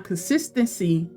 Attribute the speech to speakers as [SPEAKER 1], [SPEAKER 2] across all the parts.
[SPEAKER 1] Consistency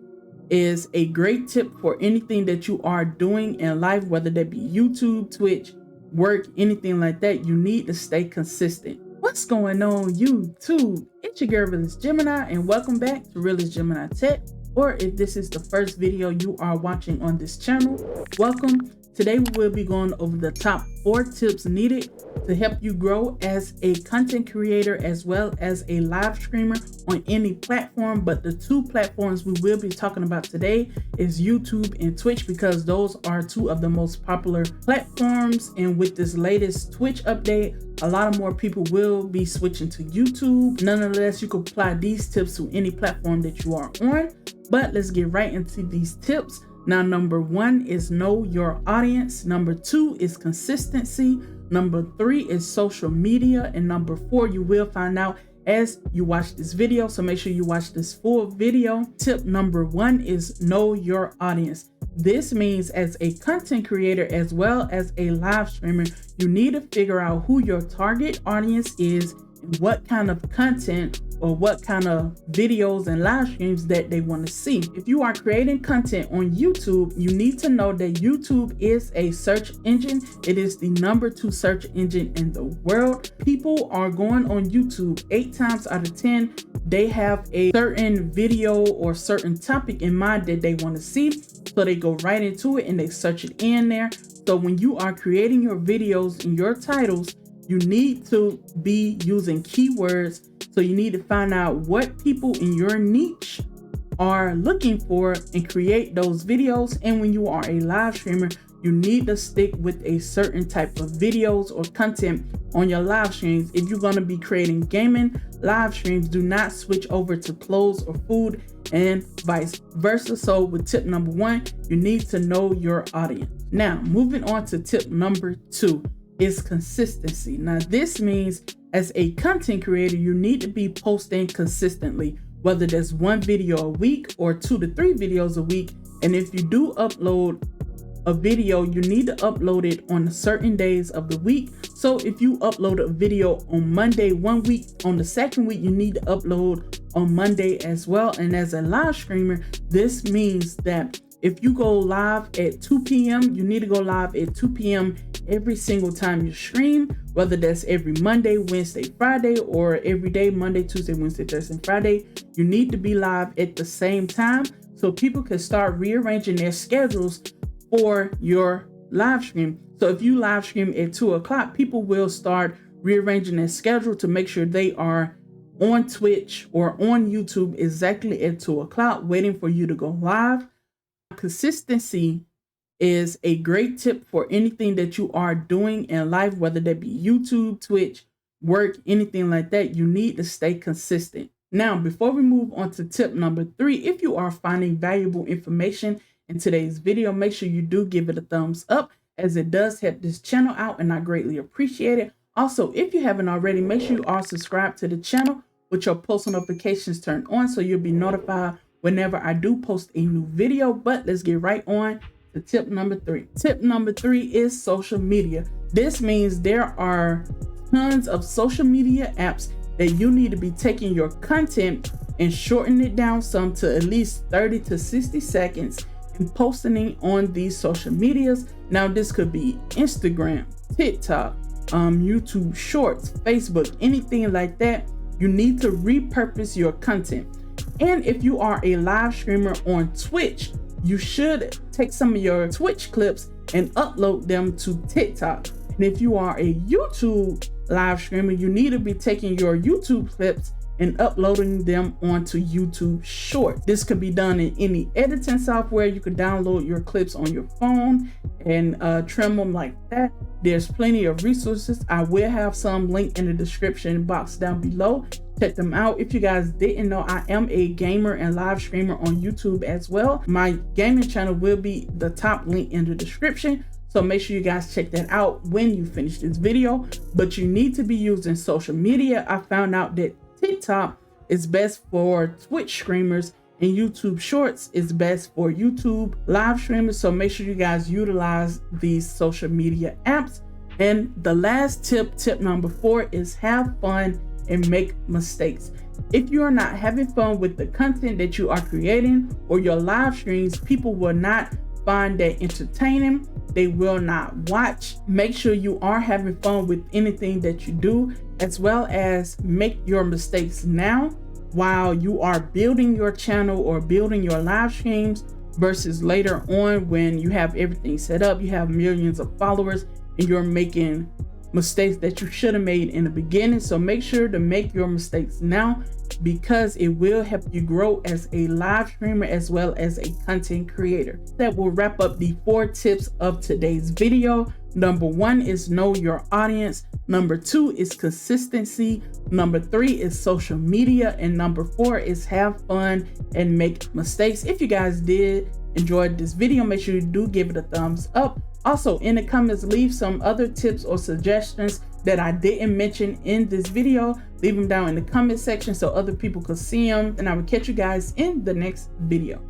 [SPEAKER 1] is a great tip for anything that you are doing in life, whether that be YouTube, Twitch, work, anything like that. You need to stay consistent. What's going on YouTube? It's your girl Realist Gemini, and welcome back to Realist Gemini Tech. Or if this is the first video you are watching on this channel, welcome. Today we will be going over the top 4 tips needed to help you grow as a content creator as well as a live streamer on any platform. But the 2 platforms we will be talking about today is YouTube and Twitch, because those are 2 of the most popular platforms. And with this latest Twitch update, a lot of more people will be switching to YouTube. Nonetheless, you can apply these tips to any platform that you are on. But let's get right into these tips. Now, number 1 is know your audience. Number 2 is consistency. Number 3 is social media. And number 4, you will find out as you watch this video. So make sure you watch this full video. Tip number 1 is know your audience. This means as a content creator as well as a live streamer, you need to figure out who your target audience is and what kind of content or what kind of videos and live streams that they want to see. If you are creating content on YouTube, you need to know that YouTube is a search engine. It is the number 2 search engine in the world. People are going on YouTube 8 times out of 10. They have a certain video or certain topic in mind that they want to see. So they go right into it and they search it in there. So when you are creating your videos and your titles, you need to be using keywords. So you need to find out what people in your niche are looking for and create those videos. And when you are a live streamer, you need to stick with a certain type of videos or content on your live streams. If you're going to be creating gaming live streams, do not switch over to clothes or food and vice versa. So with tip number 1, you need to know your audience. Now, moving on to tip number 2 is consistency. Now, this means as a content creator, you need to be posting consistently, whether that's 1 video a week or 2 to 3 videos a week. And if you do upload a video, you need to upload it on certain days of the week. So if you upload a video on Monday 1 week, on the second week, you need to upload on Monday as well. And as a live streamer, this means that if you go live at 2 p.m., you need to go live at 2 p.m. every single time you stream, whether that's every Monday, Wednesday, Friday, or every day, Monday, Tuesday, Wednesday, Thursday, and Friday. You need to be live at the same time so people can start rearranging their schedules for your live stream. So if you live stream at 2 o'clock, people will start rearranging their schedule to make sure they are on Twitch or on YouTube exactly at 2 o'clock, waiting for you to go live. Consistency is a great tip for anything that you are doing in life, whether that be YouTube, Twitch, work, anything like that. You need to stay consistent. Now, before we move on to tip number 3, if you are finding valuable information in today's video, make sure you do give it a thumbs up, as it does help this channel out and I greatly appreciate it. Also, if you haven't already, make sure you are subscribed to the channel with your post notifications turned on so you'll be notified whenever I do post a new video. But let's get right on to tip number 3. Tip number 3 is social media. This means there are tons of social media apps that you need to be taking your content and shortening it down some to at least 30 to 60 seconds and posting it on these social medias. Now, this could be Instagram, TikTok, YouTube Shorts, Facebook, anything like that. You need to repurpose your content. And if you are a live streamer on Twitch, you should take some of your Twitch clips and upload them to TikTok. And if you are a YouTube live streamer, you need to be taking your YouTube clips and uploading them onto YouTube Short. This can be done in any editing software. You can download your clips on your phone and trim them like that. There's plenty of resources. I will have some linked in the description box down below. Check them out. If you guys didn't know, I am a gamer and live streamer on YouTube as well. My gaming channel will be the top link in the description. So make sure you guys check that out when you finish this video. But you need to be using social media. I found out that TikTok is best for Twitch streamers and YouTube Shorts is best for YouTube live streamers. So make sure you guys utilize these social media apps. And the last tip, tip number 4, is have fun and make mistakes. If you are not having fun with the content that you are creating or your live streams, people will not find that entertaining. They will not watch. Make sure you are having fun with anything that you do, as well as make your mistakes now while you are building your channel or building your live streams, versus later on when you have everything set up, you have millions of followers, and you're making mistakes that you should have made in the beginning. So make sure to make your mistakes now, because it will help you grow as a live streamer as well as a content creator. That will wrap up the 4 tips of today's video. Number 1 is know your audience. Number 2 is consistency. Number 3 is social media. And number 4 is have fun and make mistakes. If you guys did enjoy this video, make sure you do give it a thumbs up. Also, in the comments, leave some other tips or suggestions that I didn't mention in this video. Leave them down in the comment section so other people could see them. And I will catch you guys in the next video.